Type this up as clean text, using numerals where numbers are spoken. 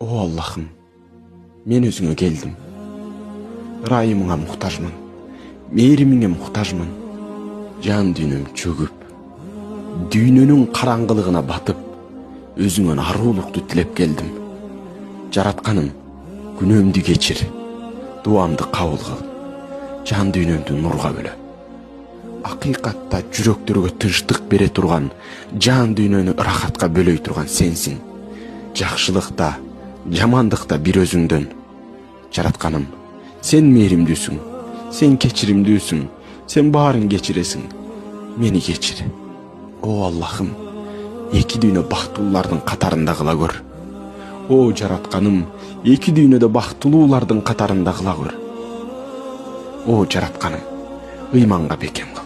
О Аллахым, мен өзіңе келдім. Райымыңа мұқтажмын, мейіріміңе мұқтажмын. Жан дүйнөм чөгүп, дүйнөнүн караңгылыгына батып, өзүңөн арулукту тилеп келдим. Жаратканым, күнөөмдү кечир, дуамды кабыл кыл. Жан дүйнөмдү нурга бөлө. Акыйкатта жүрөктөргө тынчтык бере турган, жан дүйнөнү ырахатка бөлөй турган сенсиң. Жакшылыкта, жамандыкта бир өзүңдөн. Жаратканым, сен мээримдүүсүң, сен кечиримдүүсүң, сен баарын кечиресиң. Мени кечир. О Аллахым, эки дүйнө бактылуулардын катарында кыла көр. О жаратканым, эки дүйнөдө бактылуулардын катарында кыла көр. О жаратканым, ыйманга бекем кыл.